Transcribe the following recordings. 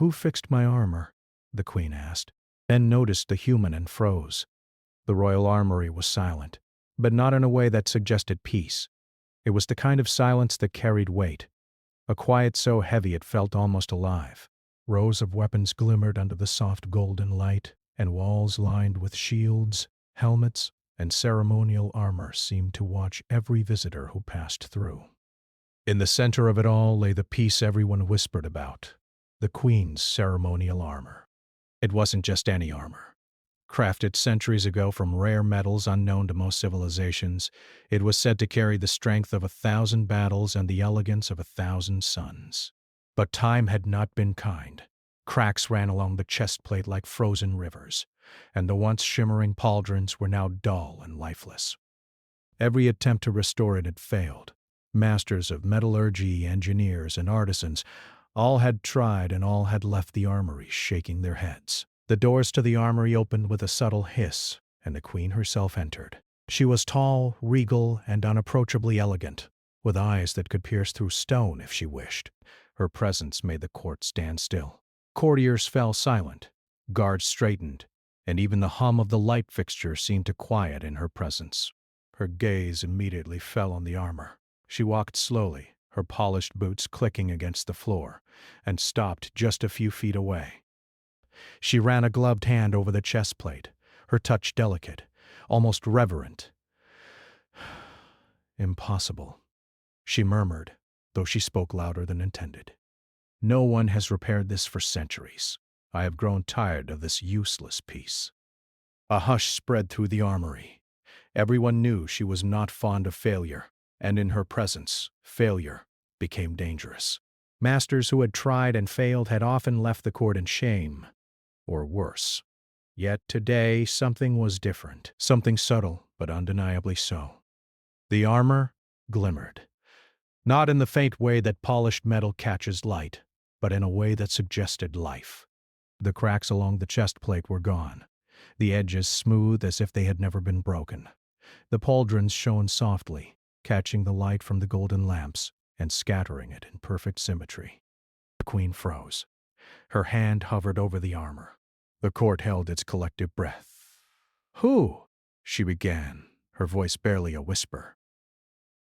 "Who fixed my armor?" the queen asked, then noticed the human and froze. The royal armory was silent, but not in a way that suggested peace. It was the kind of silence that carried weight, a quiet so heavy it felt almost alive. Rows of weapons glimmered under the soft golden light, and walls lined with shields, helmets, and ceremonial armor seemed to watch every visitor who passed through. In the center of it all lay the piece everyone whispered about, the queen's ceremonial armor. It wasn't just any armor. Crafted centuries ago from rare metals unknown to most civilizations, it was said to carry the strength of 1,000 battles and the elegance of 1,000 suns. But time had not been kind. Cracks ran along the chest plate like frozen rivers, and the once shimmering pauldrons were now dull and lifeless. Every attempt to restore it had failed. Masters of metallurgy, engineers, and artisans all had tried and all had left the armory shaking their heads. The doors to the armory opened with a subtle hiss, and the queen herself entered. She was tall, regal, and unapproachably elegant, with eyes that could pierce through stone if she wished. Her presence made the court stand still. Courtiers fell silent, guards straightened, and even the hum of the light fixture seemed to quiet in her presence. Her gaze immediately fell on the armor. She walked slowly, her polished boots clicking against the floor, and stopped just a few feet away. She ran a gloved hand over the chest plate, her touch delicate, almost reverent. "Impossible," she murmured, though she spoke louder than intended. "No one has repaired this for centuries. I have grown tired of this useless piece." A hush spread through the armory. Everyone knew she was not fond of failure, and in her presence, failure became dangerous. Masters who had tried and failed had often left the court in shame, or worse. Yet today something was different, something subtle but undeniably so. The armor glimmered, not in the faint way that polished metal catches light, but in a way that suggested life. The cracks along the chest plate were gone, the edges smooth as if they had never been broken. The pauldrons shone softly, catching the light from the golden lamps and scattering it in perfect symmetry. The queen froze. Her hand hovered over the armor. The court held its collective breath. "Who?" she began, her voice barely a whisper.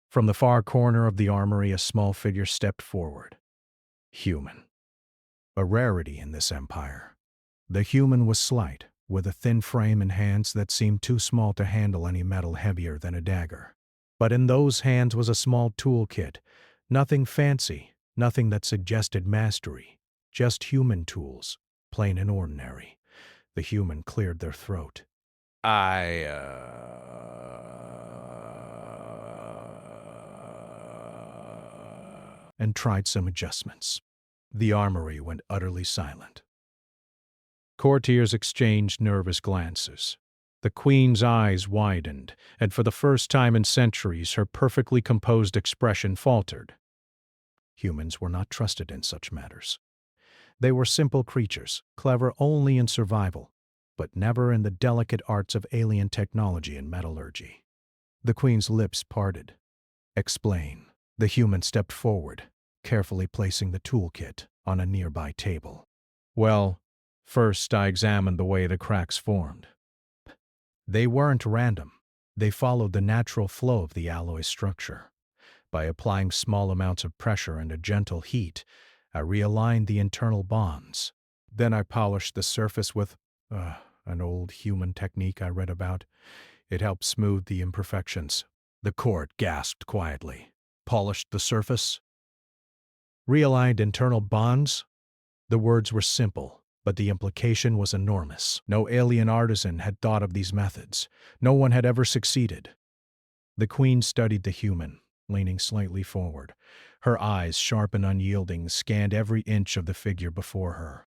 From the far corner of the armory, a small figure stepped forward. Human. A rarity in this empire. The human was slight, with a thin frame and hands that seemed too small to handle any metal heavier than a dagger. But in those hands was a small toolkit, nothing fancy, nothing that suggested mastery, just human tools, plain and ordinary. The human cleared their throat. And tried some adjustments. The armory went utterly silent. Courtiers exchanged nervous glances. The queen's eyes widened, and for the first time in centuries her perfectly composed expression faltered. Humans were not trusted in such matters. They were simple creatures, clever only in survival, but never in the delicate arts of alien technology and metallurgy. The queen's lips parted. "Explain." The human stepped forward, carefully placing the toolkit on a nearby table. "Well, first I examined the way the cracks formed. They weren't random. They followed the natural flow of the alloy structure. By applying small amounts of pressure and a gentle heat, I realigned the internal bonds. Then I polished the surface with an old human technique I read about. It helped smooth the imperfections." The court gasped quietly. "Polished the surface?" "Realigned internal bonds?" The words were simple, but the implication was enormous. No alien artisan had thought of these methods. No one had ever succeeded. The queen studied the human, leaning slightly forward. Her eyes, sharp and unyielding, scanned every inch of the figure before her.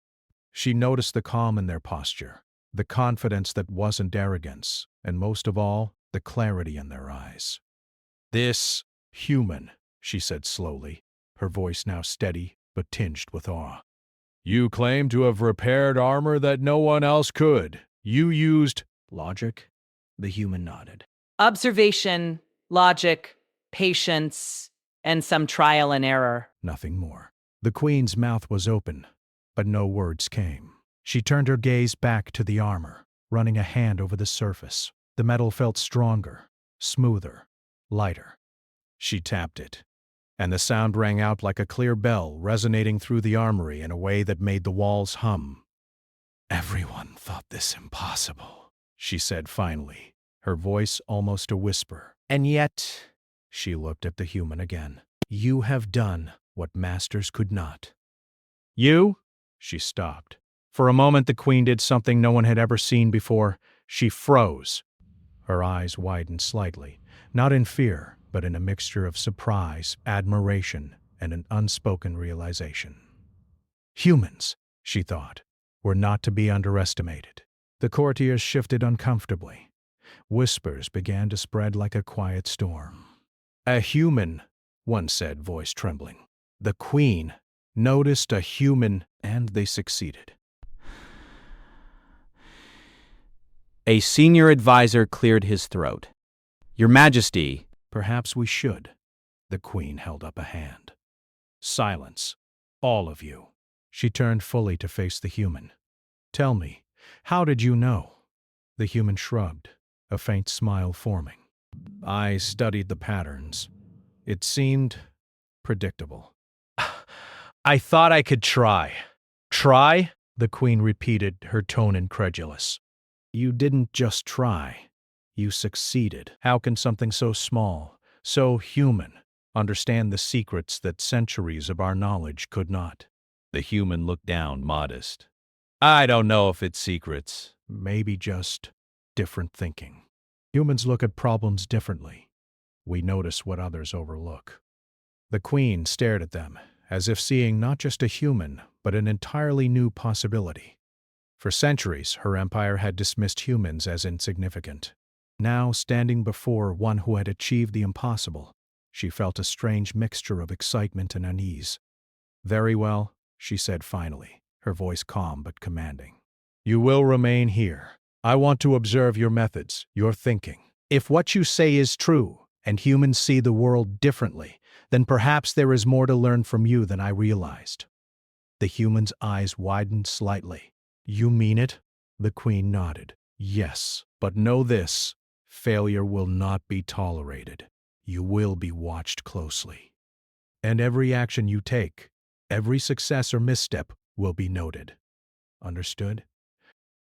She noticed the calm in their posture, the confidence that wasn't arrogance, and most of all, the clarity in their eyes. "This human," she said slowly, her voice now steady but tinged with awe. "You claim to have repaired armor that no one else could. You used logic?" The human nodded. "Observation, logic, patience, and some trial and error." Nothing more. The queen's mouth was open, but no words came. She turned her gaze back to the armor, running a hand over the surface. The metal felt stronger, smoother, lighter. She tapped it, and the sound rang out like a clear bell, resonating through the armory in a way that made the walls hum. "Everyone thought this impossible," she said finally, her voice almost a whisper. "And yet," she looked at the human again, "you have done what masters could not." "You?" She stopped. For a moment the queen did something no one had ever seen before. She froze. Her eyes widened slightly, not in fear, but in a mixture of surprise, admiration, and an unspoken realization. Humans, she thought, were not to be underestimated. The courtiers shifted uncomfortably. Whispers began to spread like a quiet storm. "A human," one said, voice trembling. "The queen noticed a human, and they succeeded." A senior advisor cleared his throat. "Your Majesty." "Perhaps we should." The queen held up a hand. "Silence, all of you." She turned fully to face the human. "Tell me, how did you know?" The human shrugged, a faint smile forming. "I studied the patterns. It seemed predictable." "I thought I could try." "Try?" the queen repeated, her tone incredulous. "You didn't just try. You succeeded. How can something so small, so human, understand the secrets that centuries of our knowledge could not?" The human looked down, modest. "I don't know if it's secrets." "Maybe just different thinking. Humans look at problems differently. We notice what others overlook." The queen stared at them, as if seeing not just a human, but an entirely new possibility. For centuries, her empire had dismissed humans as insignificant. Now, standing before one who had achieved the impossible, she felt a strange mixture of excitement and unease. "Very well," she said finally, her voice calm but commanding. "You will remain here. I want to observe your methods, your thinking. If what you say is true, and humans see the world differently, then perhaps there is more to learn from you than I realized." The human's eyes widened slightly. "You mean it?" The queen nodded. "Yes, but know this. Failure will not be tolerated. You will be watched closely. And every action you take, every success or misstep, will be noted. Understood?"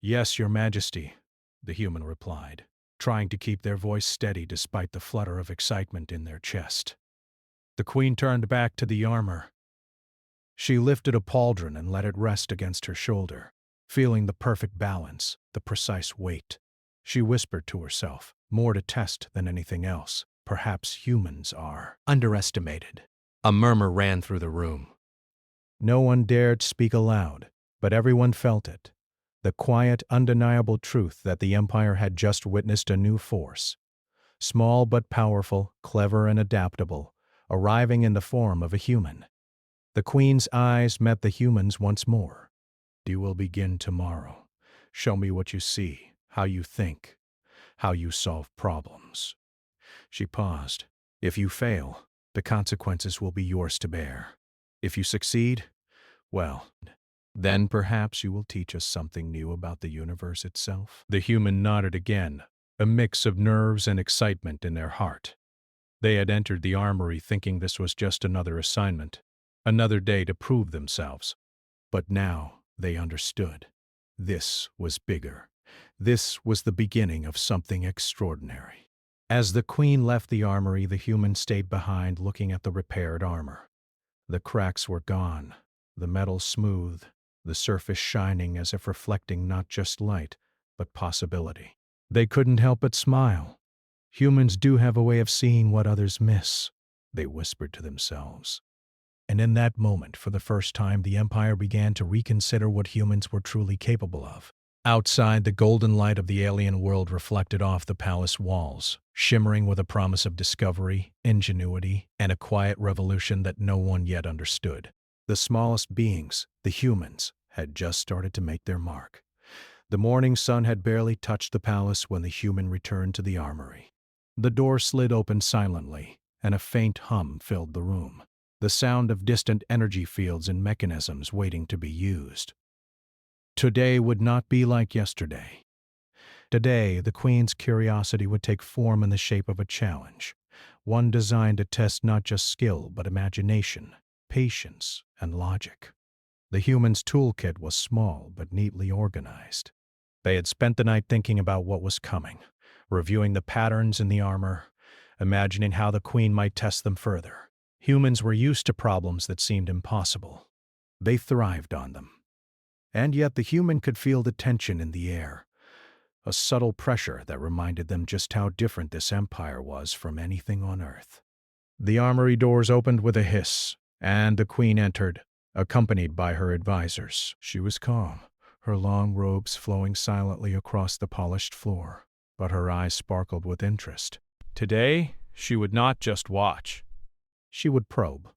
"Yes, Your Majesty," the human replied, trying to keep their voice steady despite the flutter of excitement in their chest. The queen turned back to the armor. She lifted a pauldron and let it rest against her shoulder, feeling the perfect balance, the precise weight. She whispered to herself, more to test than anything else, "Perhaps humans are underestimated." A murmur ran through the room. No one dared speak aloud, but everyone felt it. The quiet, undeniable truth that the Empire had just witnessed a new force. Small but powerful, clever and adaptable, arriving in the form of a human. The queen's eyes met the human's once more. "You will begin tomorrow. Show me what you see, how you think, how you solve problems." She paused. "If you fail, the consequences will be yours to bear. If you succeed, well, then perhaps you will teach us something new about the universe itself." The human nodded again, a mix of nerves and excitement in their heart. They had entered the armory thinking this was just another assignment, another day to prove themselves. But now they understood. This was bigger. This was the beginning of something extraordinary. As the queen left the armory, the human stayed behind looking at the repaired armor. The cracks were gone, the metal smooth, the surface shining as if reflecting not just light, but possibility. They couldn't help but smile. "Humans do have a way of seeing what others miss," they whispered to themselves. And in that moment, for the first time, the Empire began to reconsider what humans were truly capable of. Outside, the golden light of the alien world reflected off the palace walls, shimmering with a promise of discovery, ingenuity, and a quiet revolution that no one yet understood. The smallest beings, the humans, had just started to make their mark. The morning sun had barely touched the palace when the human returned to the armory. The door slid open silently, and a faint hum filled the room. the sound of distant energy fields and mechanisms waiting to be used. Today would not be like yesterday. Today, the Queen's curiosity would take form in the shape of a challenge, one designed to test not just skill but imagination, patience, and logic. The human's toolkit was small but neatly organized. They had spent the night thinking about what was coming, reviewing the patterns in the armor, imagining how the Queen might test them further. Humans were used to problems that seemed impossible. They thrived on them. And yet the human could feel the tension in the air, a subtle pressure that reminded them just how different this empire was from anything on Earth. The armory doors opened with a hiss, and the Queen entered, accompanied by her advisors. She was calm, her long robes flowing silently across the polished floor, but her eyes sparkled with interest. Today, she would not just watch. She would probe.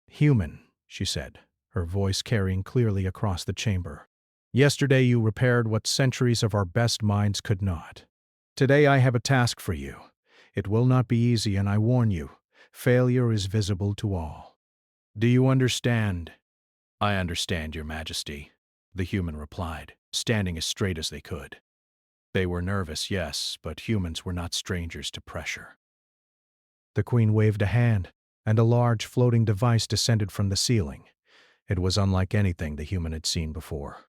"Human," she said, her voice carrying clearly across the chamber. "Yesterday you repaired what centuries of our best minds could not. Today I have a task for you. It will not be easy, and I warn you, failure is visible to all. Do you understand?" "I understand, Your Majesty," the human replied, standing as straight as they could. They were nervous, yes, but humans were not strangers to pressure. The Queen waved a hand, and a large floating device descended from the ceiling. It was unlike anything the human had seen before.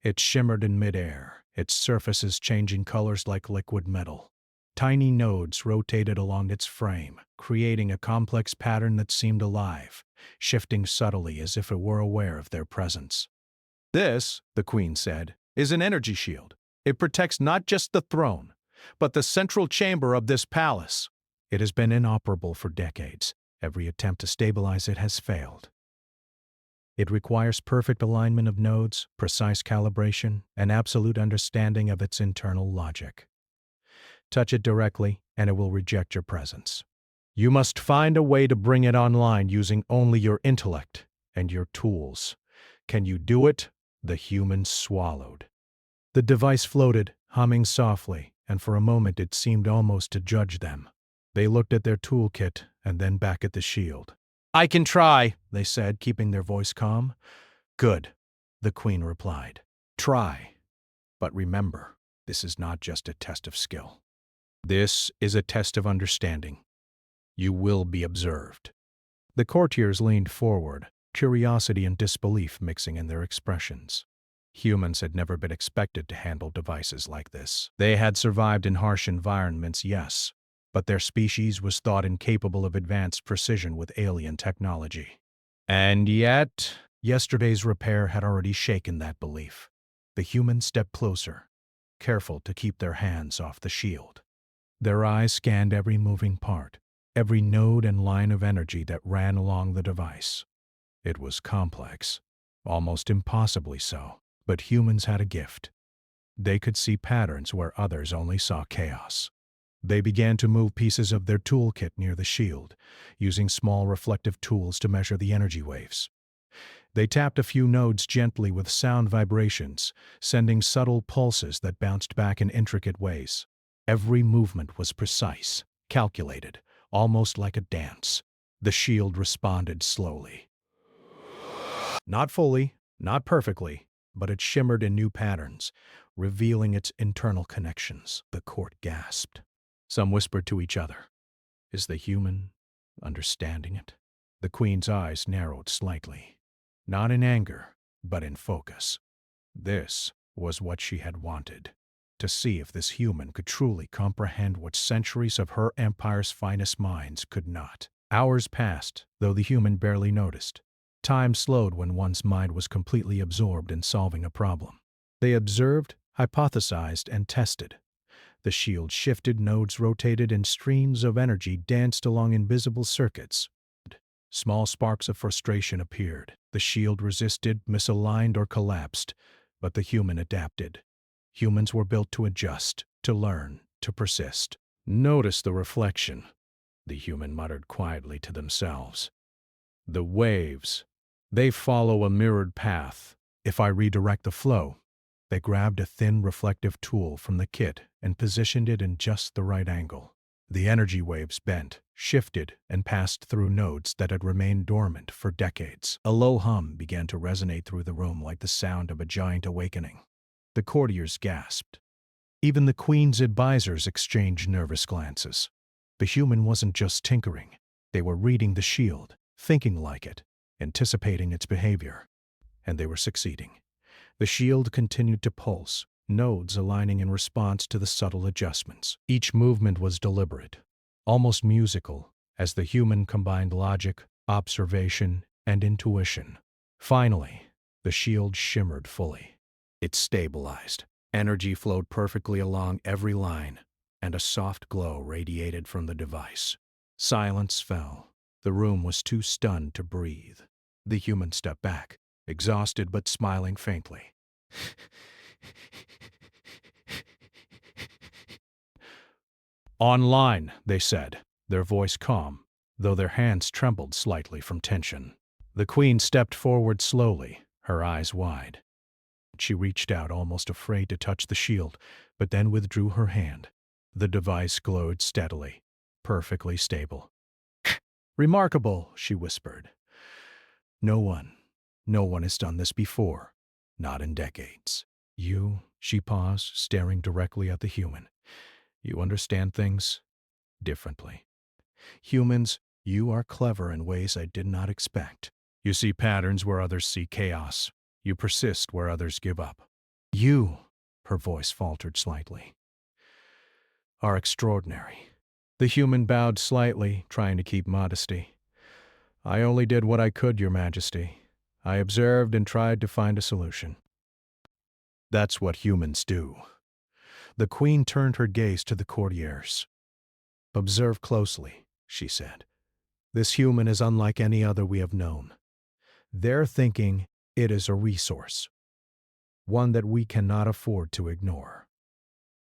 It shimmered in midair, its surfaces changing colors like liquid metal. Tiny nodes rotated along its frame, creating a complex pattern that seemed alive, shifting subtly as if it were aware of their presence. "This," the Queen said, "is an energy shield. It protects not just the throne, but the central chamber of this palace. It has been inoperable for decades. Every attempt to stabilize it has failed. It requires perfect alignment of nodes, precise calibration, and absolute understanding of its internal logic. Touch it directly, and it will reject your presence. You must find a way to bring it online using only your intellect and your tools. Can you do it?" The human swallowed. The device floated, humming softly, and for a moment it seemed almost to judge them. They looked at their toolkit and then back at the shield. "I can try," they said, keeping their voice calm. "Good," the Queen replied. "Try. But remember, this is not just a test of skill. This is a test of understanding. You will be observed." The courtiers leaned forward, curiosity and disbelief mixing in their expressions. Humans had never been expected to handle devices like this. They had survived in harsh environments, yes, but their species was thought incapable of advanced precision with alien technology. And yet, yesterday's repair had already shaken that belief. The humans stepped closer, careful to keep their hands off the shield. Their eyes scanned every moving part, every node and line of energy that ran along the device. It was complex, almost impossibly so, but humans had a gift. They could see patterns where others only saw chaos. They began to move pieces of their toolkit near the shield, using small reflective tools to measure the energy waves. They tapped a few nodes gently with sound vibrations, sending subtle pulses that bounced back in intricate ways. Every movement was precise, calculated, almost like a dance. The shield responded slowly. Not fully, not perfectly, but it shimmered in new patterns, revealing its internal connections. The court gasped. Some whispered to each other. Is the human understanding it? The Queen's eyes narrowed slightly. Not in anger, but in focus. This was what she had wanted. To see if this human could truly comprehend what centuries of her empire's finest minds could not. Hours passed, though the human barely noticed. Time slowed when one's mind was completely absorbed in solving a problem. They observed, hypothesized, and tested. The shield shifted, nodes rotated, and streams of energy danced along invisible circuits. Small sparks of frustration appeared. The shield resisted, misaligned, or collapsed, but the human adapted. Humans were built to adjust, to learn, to persist. "Notice the reflection," the human muttered quietly to themselves. "The waves. They follow a mirrored path. If I redirect the flow." They grabbed a thin reflective tool from the kit and positioned it in just the right angle. The energy waves bent, shifted, and passed through nodes that had remained dormant for decades. A low hum began to resonate through the room like the sound of a giant awakening. The courtiers gasped. Even the Queen's advisors exchanged nervous glances. The human wasn't just tinkering. They were reading the shield, thinking like it, anticipating its behavior. And they were succeeding. The shield continued to pulse, nodes aligning in response to the subtle adjustments. Each movement was deliberate, almost musical, as the human combined logic, observation, and intuition. Finally, the shield shimmered fully. It stabilized. Energy flowed perfectly along every line, and a soft glow radiated from the device. Silence fell. The room was too stunned to breathe. The human stepped back, exhausted but smiling faintly. "Online," they said, their voice calm, though their hands trembled slightly from tension. The Queen stepped forward slowly, her eyes wide. She reached out, almost afraid to touch the shield, but then withdrew her hand. The device glowed steadily, perfectly stable. "Remarkable," she whispered. No one has done this before, not in decades." She paused, staring directly at the human. "You understand things differently. Humans, you are clever in ways I did not expect. You see patterns where others see chaos. You persist where others give up. Her voice faltered slightly, "are extraordinary." The human bowed slightly, trying to keep modesty. "I only did what I could, Your Majesty. I observed and tried to find a solution." "That's what humans do." The Queen turned her gaze to the courtiers. "Observe closely," she said. "This human is unlike any other we have known. They're thinking it is a resource, one that we cannot afford to ignore."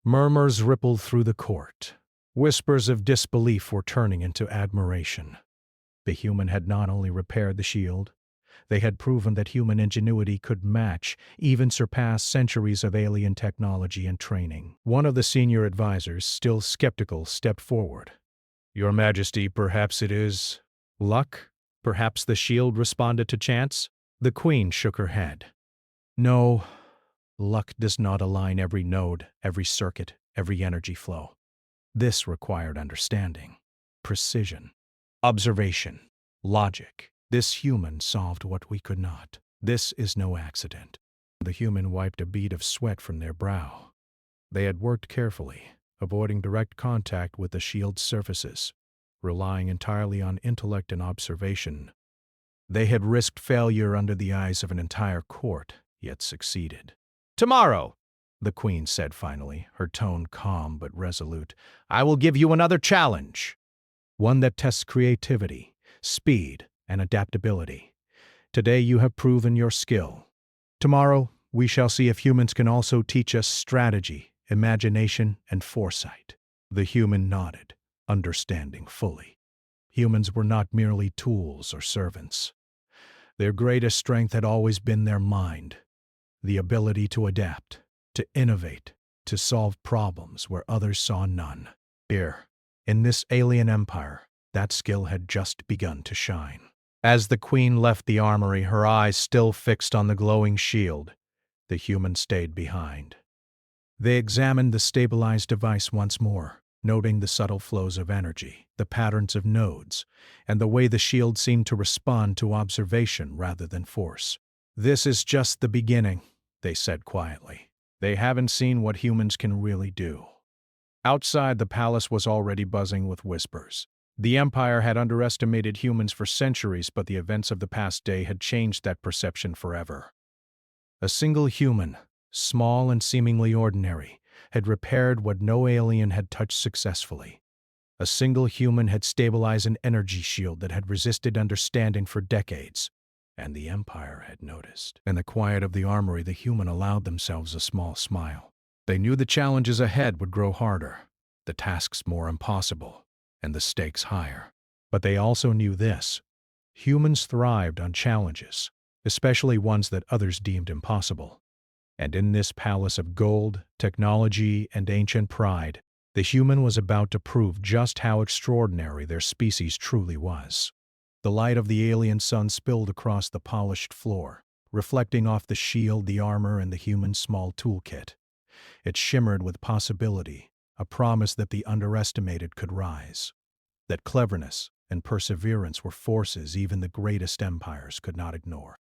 Murmurs rippled through the court. Whispers of disbelief were turning into admiration. The human had not only repaired the shield, they had proven that human ingenuity could match, even surpass centuries of alien technology and training. One of the senior advisors, still skeptical, stepped forward. "Your Majesty, perhaps it is luck? Perhaps the shield responded to chance?" The Queen shook her head. "No, luck does not align every node, every circuit, every energy flow. This required understanding, precision, observation, logic. This human solved what we could not. This is no accident." The human wiped a bead of sweat from their brow. They had worked carefully, avoiding direct contact with the shield's surfaces, relying entirely on intellect and observation. They had risked failure under the eyes of an entire court, yet succeeded. "Tomorrow," the Queen said finally, her tone calm but resolute, "I will give you another challenge. One that tests creativity, speed, and adaptability. Today you have proven your skill. Tomorrow we shall see if humans can also teach us strategy, imagination, and foresight." The human nodded, understanding fully. Humans were not merely tools or servants. Their greatest strength had always been their mind, the ability to adapt, to innovate, to solve problems where others saw none. Here, in this alien empire, that skill had just begun to shine. As the Queen left the armory, her eyes still fixed on the glowing shield, the human stayed behind. They examined the stabilized device once more, noting the subtle flows of energy, the patterns of nodes, and the way the shield seemed to respond to observation rather than force. "This is just the beginning," they said quietly. "They haven't seen what humans can really do." Outside, the palace was already buzzing with whispers. The Empire had underestimated humans for centuries, but the events of the past day had changed that perception forever. A single human, small and seemingly ordinary, had repaired what no alien had touched successfully. A single human had stabilized an energy shield that had resisted understanding for decades, and the Empire had noticed. In the quiet of the armory, the human allowed themselves a small smile. They knew the challenges ahead would grow harder, the tasks more impossible, and the stakes higher. But they also knew this: humans thrived on challenges, especially ones that others deemed impossible. And in this palace of gold, technology, and ancient pride, The human was about to prove just how extraordinary their species truly was. The light of the alien sun spilled across the polished floor, reflecting off the shield, the armor, and the human's small toolkit. It shimmered with possibility, a promise that the underestimated could rise, that cleverness and perseverance were forces even the greatest empires could not ignore.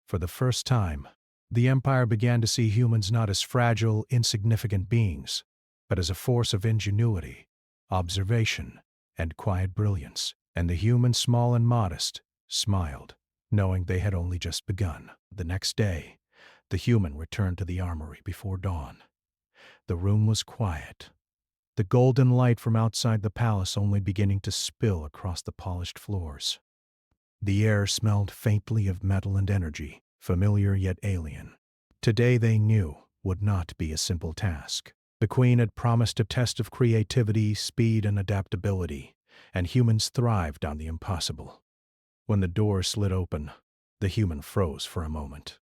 For the first time, the Empire began to see humans not as fragile, insignificant beings, but as a force of ingenuity, observation, and quiet brilliance. And the human, small and modest, smiled, knowing they had only just begun. The next day, the human returned to the armory before dawn. The room was quiet, the golden light from outside the palace only beginning to spill across the polished floors. The air smelled faintly of metal and energy, familiar yet alien. Today, they knew, would not be a simple task. The queen had promised a test of creativity, speed, and adaptability, and humans thrived on the impossible. When the door slid open, the human froze for a moment.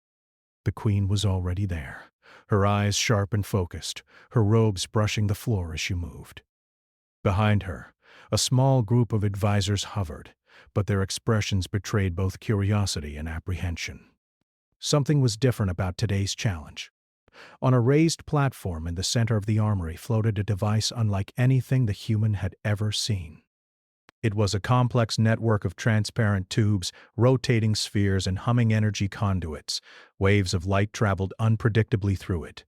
The queen was already there, her eyes sharp and focused, her robes brushing the floor as she moved. Behind her, a small group of advisors hovered, but their expressions betrayed both curiosity and apprehension. Something was different about today's challenge. On a raised platform in the center of the armory floated a device unlike anything the human had ever seen. It was a complex network of transparent tubes, rotating spheres, and humming energy conduits. Waves of light traveled unpredictably through it,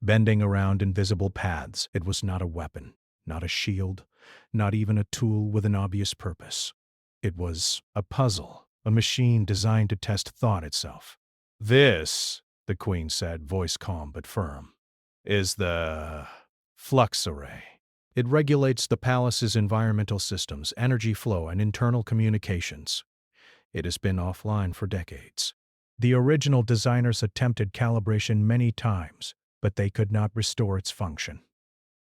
bending around invisible paths. It was not a weapon, not a shield, not even a tool with an obvious purpose. It was a puzzle, a machine designed to test thought itself. "This," the queen said, voice calm but firm, "is the flux array. It regulates the palace's environmental systems, energy flow, and internal communications. It has been offline for decades. The original designers attempted calibration many times, but they could not restore its function.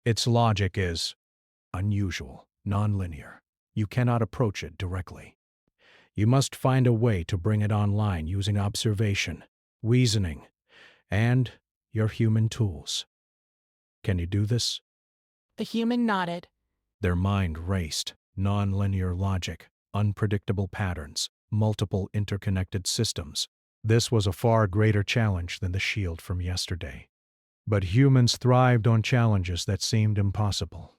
Its logic is unusual, nonlinear. You cannot approach it directly. You must find a way to bring it online using observation, reasoning, and your human tools. Can you do this?" The human nodded. Their mind raced. Non-linear logic, unpredictable patterns, multiple interconnected systems. This was a far greater challenge than the shield from yesterday. But humans thrived on challenges that seemed impossible.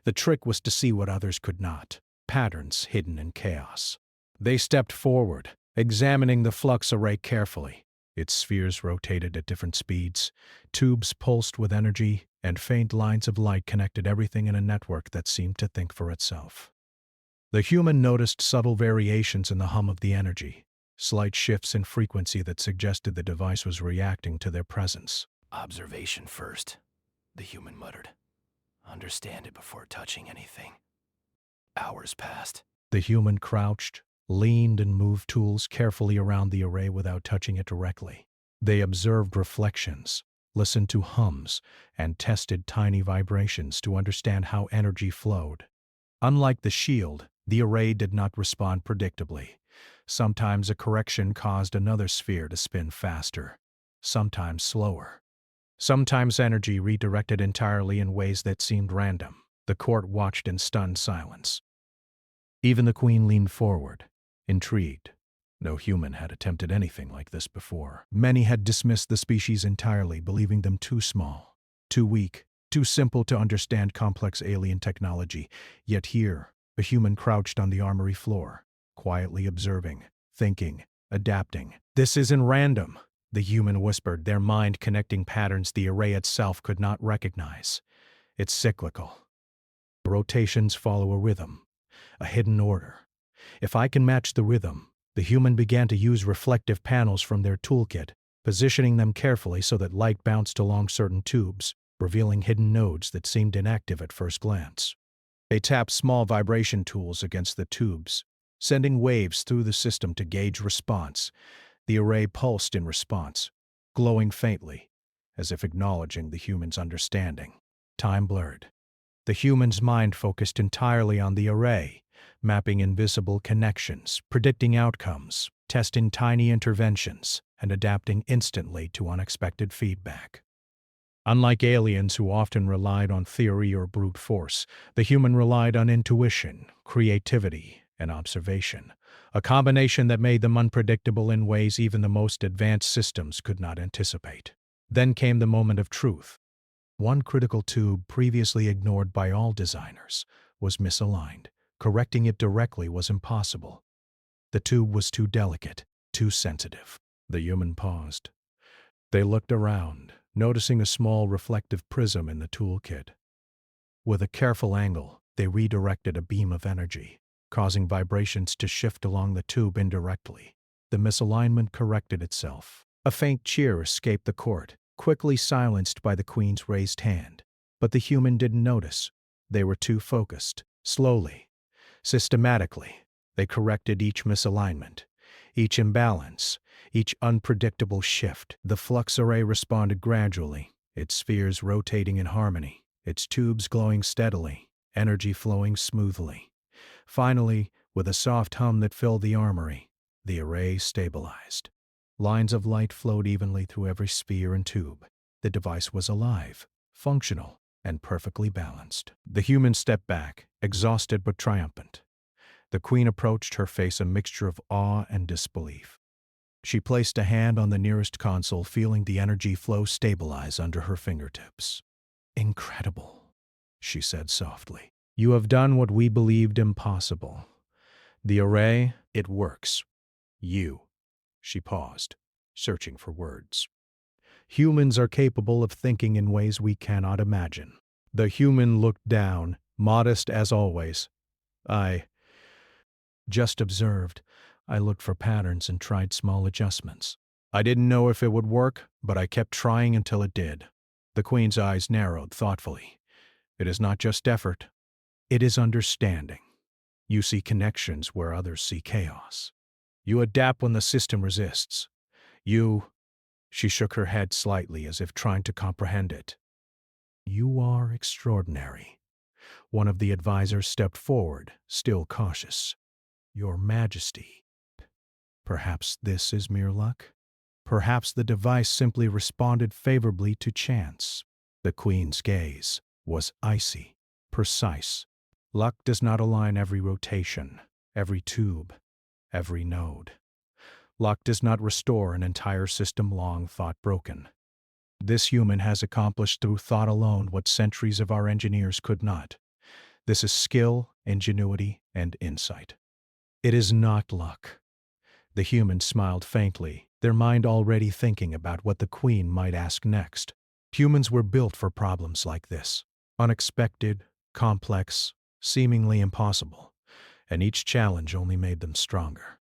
The trick was to see what others could not, patterns hidden in chaos. They stepped forward, examining the flux array carefully. Its spheres rotated at different speeds, tubes pulsed with energy, and faint lines of light connected everything in a network that seemed to think for itself. The human noticed subtle variations in the hum of the energy, slight shifts in frequency that suggested the device was reacting to their presence. "Observation first," the human muttered. "Understand it before touching anything." Hours passed. The human crouched, leaned, and moved tools carefully around the array without touching it directly. They observed reflections, listened to hums, and tested tiny vibrations to understand how energy flowed. Unlike the shield, the array did not respond predictably. Sometimes a correction caused another sphere to spin faster, sometimes slower. Sometimes energy redirected entirely in ways that seemed random. The court watched in stunned silence. Even the queen leaned forward, intrigued. No human had attempted anything like this before. Many had dismissed the species entirely, believing them too small, too weak, too simple to understand complex alien technology. Yet here, a human crouched on the armory floor, quietly observing, thinking, adapting. "This isn't random," the human whispered, their mind connecting patterns the array itself could not recognize. "It's cyclical. Rotations follow a rhythm, a hidden order. If I can match the rhythm," the human began to use reflective panels from their toolkit, positioning them carefully so that light bounced along certain tubes, revealing hidden nodes that seemed inactive at first glance. They tapped small vibration tools against the tubes, sending waves through the system to gauge response. The array pulsed in response, glowing faintly, as if acknowledging the human's understanding. Time blurred. The human's mind focused entirely on the array, mapping invisible connections, predicting outcomes, testing tiny interventions, and adapting instantly to unexpected feedback. Unlike aliens who often relied on theory or brute force, the human relied on intuition, creativity, and observation, a combination that made them unpredictable in ways even the most advanced systems could not anticipate. Then came the moment of truth. One critical tube, previously ignored by all designers, was misaligned. Correcting it directly was impossible. The tube was too delicate, too sensitive. The human paused. They looked around, noticing a small reflective prism in the toolkit. With a careful angle, they redirected a beam of energy, causing vibrations to shift along the tube indirectly. The misalignment corrected itself. A faint cheer escaped the court, quickly silenced by the Queen's raised hand. But the human didn't notice. They were too focused. Slowly, systematically, they corrected each misalignment, each imbalance, each unpredictable shift. The flux array responded gradually, its spheres rotating in harmony, its tubes glowing steadily, energy flowing smoothly. Finally, with a soft hum that filled the armory, the array stabilized. Lines of light flowed evenly through every sphere and tube. The device was alive, functional, and perfectly balanced. The human stepped back, exhausted but triumphant. The Queen approached, her face a mixture of awe and disbelief. She placed a hand on the nearest console, feeling the energy flow stabilize under her fingertips. "Incredible," she said softly. "You have done what we believed impossible. The array, it works. You." She paused, searching for words. "Humans are capable of thinking in ways we cannot imagine." The human looked down, modest as always. "I just observed. I looked for patterns and tried small adjustments. I didn't know if it would work, but I kept trying until it did." The Queen's eyes narrowed thoughtfully. "It is not just effort. It is understanding. You see connections where others see chaos. You adapt when the system resists. You—" She shook her head slightly as if trying to comprehend it. "You are extraordinary." One of the advisors stepped forward, still cautious. "Your Majesty, perhaps this is mere luck? Perhaps the device simply responded favorably to chance." The Queen's gaze was icy, precise. "Luck does not align every rotation, every tube, every node. Luck does not restore an entire system long thought broken. This human has accomplished through thought alone what centuries of our engineers could not. This is skill, ingenuity, and insight. It is not luck." The humans smiled faintly, their mind already thinking about what the Queen might ask next. Humans were built for problems like this. Unexpected, complex, seemingly impossible. And each challenge only made them stronger.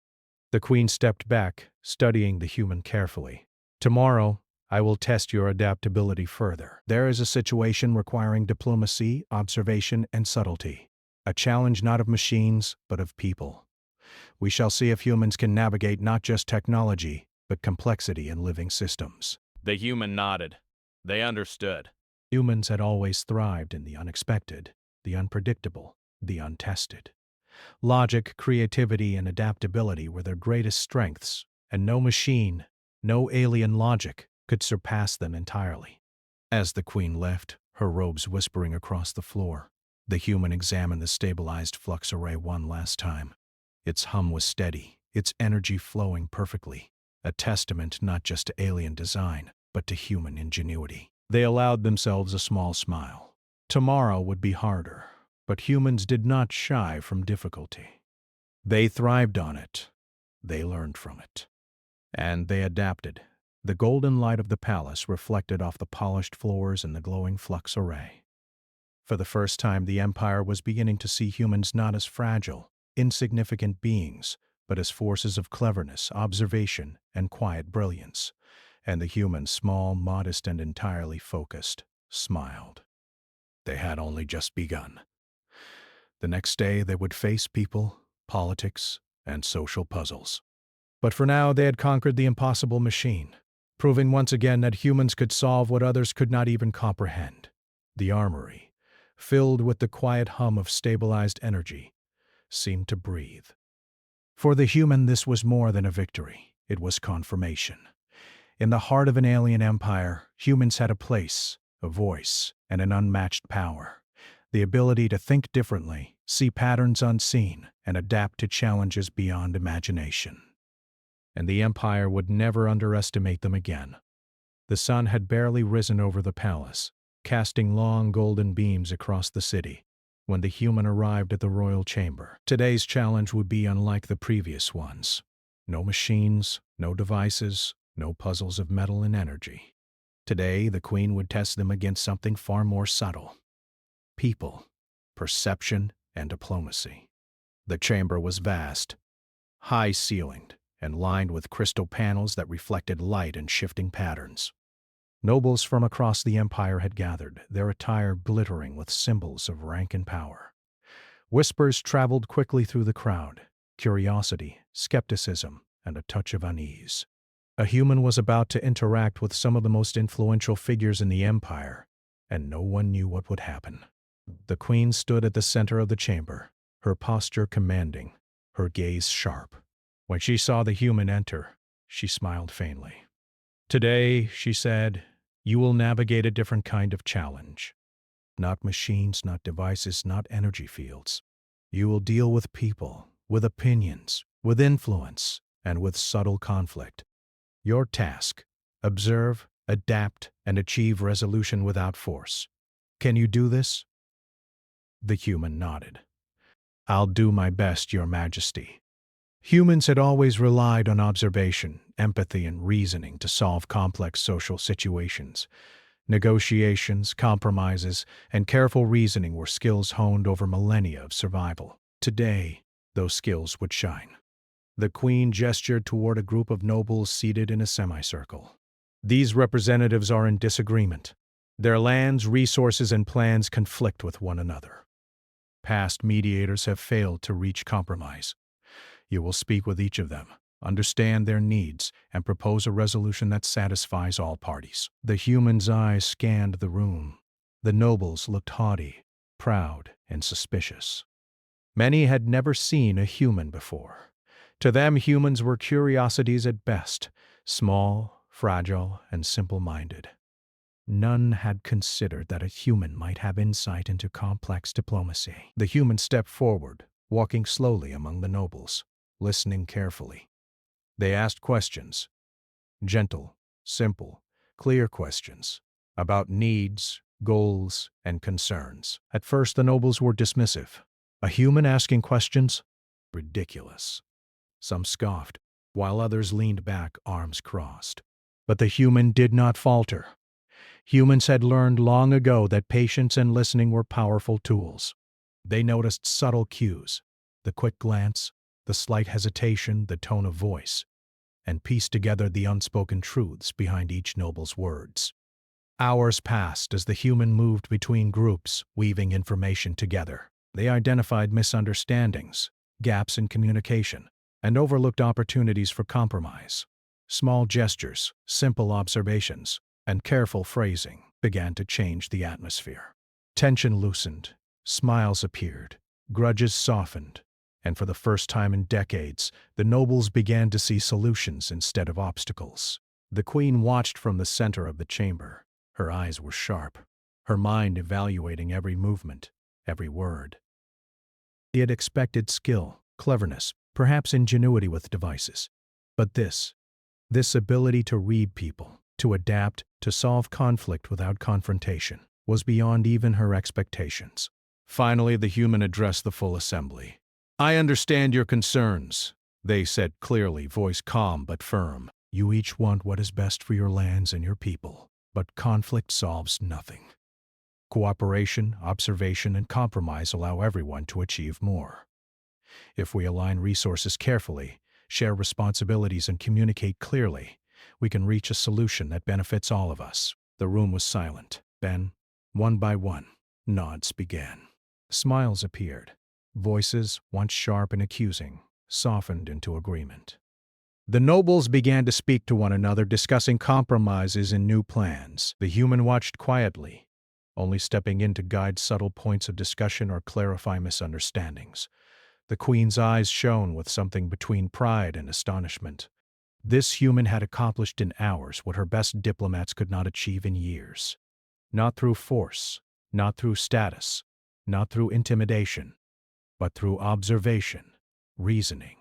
The Queen stepped back, studying the human carefully. "Tomorrow, I will test your adaptability further. There is a situation requiring diplomacy, observation, and subtlety. A challenge not of machines, but of people. We shall see if humans can navigate not just technology, but complexity in living systems." The human nodded. They understood. Humans had always thrived in the unexpected, the unpredictable, the untested. Logic, creativity, and adaptability were their greatest strengths, and no machine, no alien logic, could surpass them entirely. As the Queen left, her robes whispering across the floor, the human examined the stabilized flux array one last time. Its hum was steady, its energy flowing perfectly, a testament not just to alien design, but to human ingenuity. They allowed themselves a small smile. Tomorrow would be harder, but humans did not shy from difficulty. They thrived on it. They learned from it. And they adapted. The golden light of the palace reflected off the polished floors and the glowing flux array. For the first time, the Empire was beginning to see humans not as fragile, insignificant beings, but as forces of cleverness, observation, and quiet brilliance. And the humans, small, modest, and entirely focused, smiled. They had only just begun. The next day, they would face people, politics, and social puzzles. But for now, they had conquered the impossible machine, proving once again that humans could solve what others could not even comprehend. The armory, filled with the quiet hum of stabilized energy, seemed to breathe. For the human, this was more than a victory. It was confirmation. In the heart of an alien empire, humans had a place, a voice, and an unmatched power. The ability to think differently, see patterns unseen, and adapt to challenges beyond imagination. And the Empire would never underestimate them again. The sun had barely risen over the palace, casting long golden beams across the city, when the human arrived at the royal chamber. Today's challenge would be unlike the previous ones. No machines, no devices, no puzzles of metal and energy. Today, the queen would test them against something far more subtle. People, perception, and diplomacy. The chamber was vast, high-ceilinged, and lined with crystal panels that reflected light and shifting patterns. Nobles from across the empire had gathered, their attire glittering with symbols of rank and power. Whispers traveled quickly through the crowd, curiosity, skepticism, and a touch of unease. A human was about to interact with some of the most influential figures in the empire, and no one knew what would happen. The queen stood at the center of the chamber, her posture commanding, her gaze sharp. When she saw the human enter, she smiled faintly. "Today," she said, "you will navigate a different kind of challenge. Not machines, not devices, not energy fields. You will deal with people, with opinions, with influence, and with subtle conflict. Your task: observe, adapt, and achieve resolution without force. Can you do this?" The human nodded. "I'll do my best, Your Majesty." Humans had always relied on observation, empathy, and reasoning to solve complex social situations. Negotiations, compromises, and careful reasoning were skills honed over millennia of survival. Today, those skills would shine. The queen gestured toward a group of nobles seated in a semicircle. "These representatives are in disagreement. Their lands, resources, and plans conflict with one another. Past mediators have failed to reach compromise. You will speak with each of them, understand their needs, and propose a resolution that satisfies all parties." The human's eyes scanned the room. The nobles looked haughty, proud, and suspicious. Many had never seen a human before. To them, humans were curiosities at best, small, fragile, and simple-minded. None had considered that a human might have insight into complex diplomacy. The human stepped forward, walking slowly among the nobles, listening carefully. They asked questions. Gentle, simple, clear questions about needs, goals, and concerns. At first, the nobles were dismissive. A human asking questions? Ridiculous. Some scoffed, while others leaned back, arms crossed. But the human did not falter. Humans had learned long ago that patience and listening were powerful tools. They noticed subtle cues, the quick glance, the slight hesitation, the tone of voice, and pieced together the unspoken truths behind each noble's words. Hours passed as the human moved between groups, weaving information together. They identified misunderstandings, gaps in communication, and overlooked opportunities for compromise. Small gestures, simple observations, and careful phrasing began to change the atmosphere. Tension loosened, smiles appeared, grudges softened, and for the first time in decades, the nobles began to see solutions instead of obstacles. The queen watched from the center of the chamber. Her eyes were sharp, her mind evaluating every movement, every word. She had expected skill, cleverness, perhaps ingenuity with devices. But this ability to read people, to adapt, to solve conflict without confrontation, was beyond even her expectations. Finally, the human addressed the full assembly. "I understand your concerns," they said clearly, voice calm but firm. "You each want what is best for your lands and your people, but conflict solves nothing. Cooperation, observation, and compromise allow everyone to achieve more. If we align resources carefully, share responsibilities, and communicate clearly, we can reach a solution that benefits all of us." The room was silent. Then, one by one, nods began. Smiles appeared. Voices, once sharp and accusing, softened into agreement. The nobles began to speak to one another, discussing compromises and new plans. The human watched quietly, only stepping in to guide subtle points of discussion or clarify misunderstandings. The queen's eyes shone with something between pride and astonishment. This human had accomplished in hours what her best diplomats could not achieve in years. not through force, not through status, not through intimidation, but through observation, reasoning,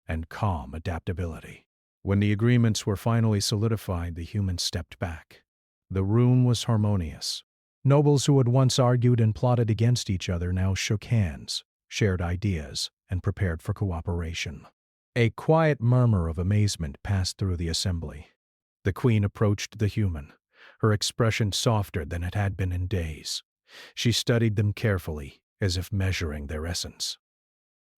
and calm adaptability. When the agreements were finally solidified, the humans stepped back. The room was harmonious. Nobles who had once argued and plotted against each other now shook hands, shared ideas, and prepared for cooperation. A quiet murmur of amazement passed through the assembly. The queen approached the human, her expression softer than it had been in days. She studied them carefully, as if measuring their essence.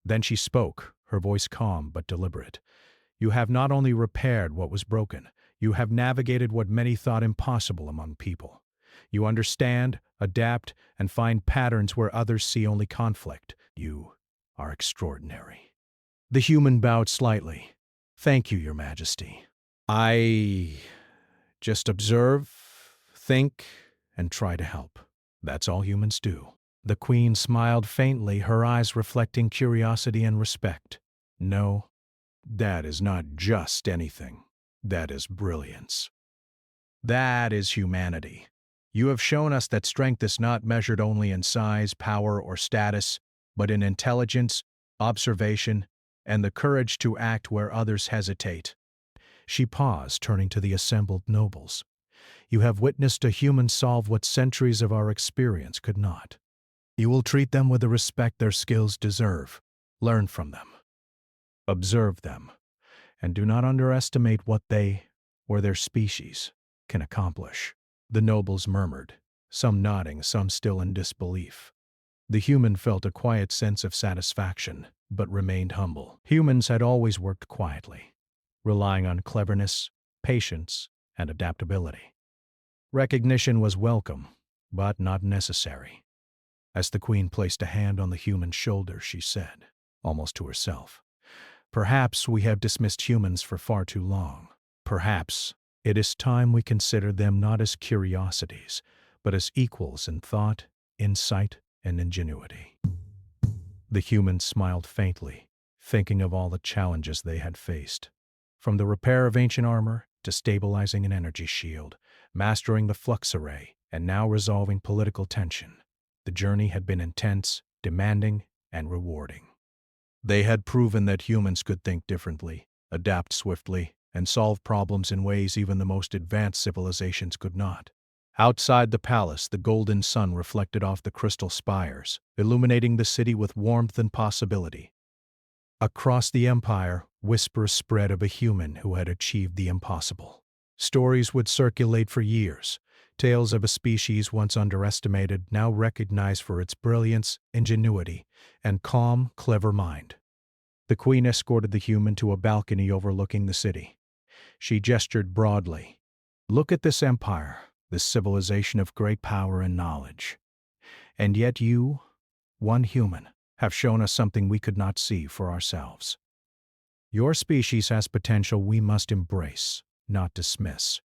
Then she spoke, her voice calm but deliberate. "You have not only repaired what was broken, you have navigated what many thought impossible among people. You understand, adapt, and find patterns where others see only conflict. You are extraordinary." The human bowed slightly. "Thank you, Your Majesty. I just observe, think, and try to help. That's all humans do." The queen smiled faintly, her eyes reflecting curiosity and respect. "No, that is not just anything. That is brilliance. That is humanity. You have shown us that strength is not measured only in size, power, or status, but in intelligence, observation, and the courage to act where others hesitate." She paused, turning to the assembled nobles. "You have witnessed a human solve what centuries of our experience could not. You will treat them with the respect their skills deserve. Learn from them. Observe them, and do not underestimate what they, or their species, can accomplish." The nobles murmured, some nodding, some still in disbelief. The human felt a quiet sense of satisfaction, but remained humble. Humans had always worked quietly, relying on cleverness, patience, and adaptability. Recognition was welcome, but not necessary. As the queen placed a hand on the human's shoulder, she said, almost to herself, "Perhaps we have dismissed humans for far too long. Perhaps it is time we consider them not as curiosities, but as equals in thought, insight, and ingenuity." The humans smiled faintly, thinking of all the challenges they had faced. From the repair of ancient armor to stabilizing an energy shield, mastering the flux array, and now resolving political tension, the journey had been intense, demanding, and rewarding. They had proven that humans could think differently, adapt swiftly, and solve problems in ways even the most advanced civilizations could not. Outside the palace, the golden sun reflected off the crystal spires, illuminating the city with warmth and possibility. Across the empire, whispers spread of a human who had achieved the impossible. Stories would circulate for years, tales of a species once underestimated, now recognized for its brilliance, ingenuity, and calm, clever mind. The queen escorted the human to a balcony overlooking the city. She gestured broadly. "Look at this empire, this civilization of great power and knowledge. And yet you, one human, have shown us something we could not see for ourselves. Your species has potential we must embrace, not dismiss.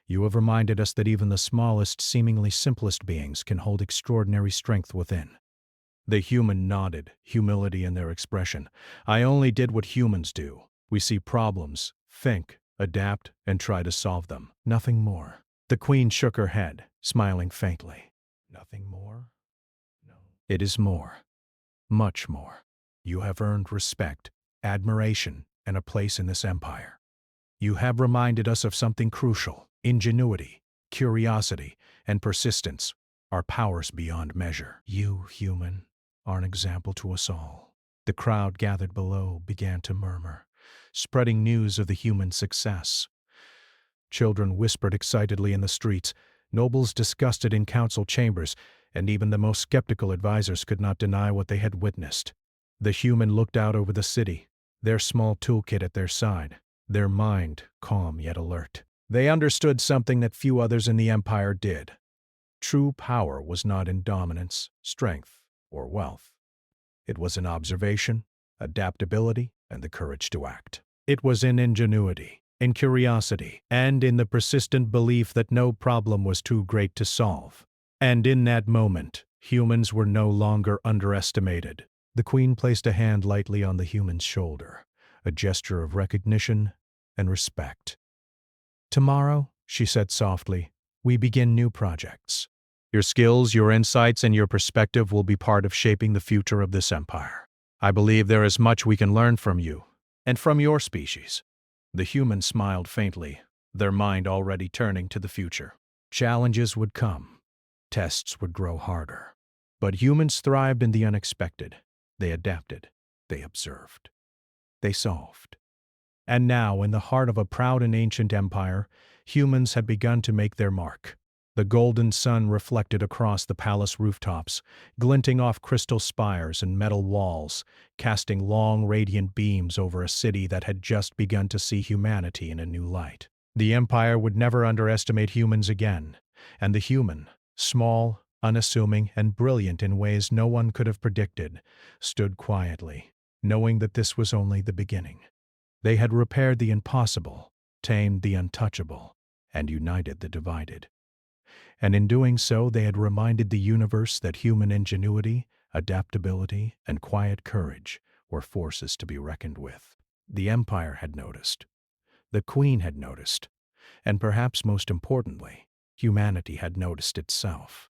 You have reminded us that even the smallest, seemingly simplest beings can hold extraordinary strength within." The human nodded, humility in their expression. "I only did what humans do. We see problems, think, adapt, and try to solve them. Nothing more." The queen shook her head, smiling faintly. "Nothing more? No. It is more. Much more. You have earned respect, admiration, and a place in this empire. You have reminded us of something crucial: ingenuity, curiosity, and persistence are powers beyond measure. You, human, are an example to us all." The crowd gathered below began to murmur, spreading news of the human success. Children whispered excitedly in the streets, nobles discussed it in council chambers, and even the most skeptical advisors could not deny what they had witnessed. The human looked out over the city, their small toolkit at their side, their mind calm yet alert. They understood something that few others in the empire did. True power was not in dominance, strength, or wealth. It was in observation, adaptability, and the courage to act. It was in ingenuity, in curiosity, and in the persistent belief that no problem was too great to solve. And in that moment, humans were no longer underestimated. The queen placed a hand lightly on the human's shoulder, a gesture of recognition and respect. "Tomorrow," she said softly, we begin new projects. Your skills, your insights, and your perspective will be part of shaping the future of this empire. I believe there is much we can learn from you, and from your species." The humans smiled faintly, their mind already turning to the future. Challenges would come. Tests would grow harder. But humans thrived in the unexpected. They adapted. They observed. They solved. And now, in the heart of a proud and ancient empire, humans had begun to make their mark. The golden sun reflected across the palace rooftops, glinting off crystal spires and metal walls, casting long, radiant beams over a city that had just begun to see humanity in a new light. The empire would never underestimate humans again, and the human, small, unassuming, and brilliant in ways no one could have predicted, stood quietly, knowing that this was only the beginning. They had repaired the impossible, tamed the untouchable, and united the divided. And in doing so, they had reminded the universe that human ingenuity, adaptability, and quiet courage were forces to be reckoned with. The Empire had noticed. The Queen had noticed. And perhaps most importantly, humanity had noticed itself.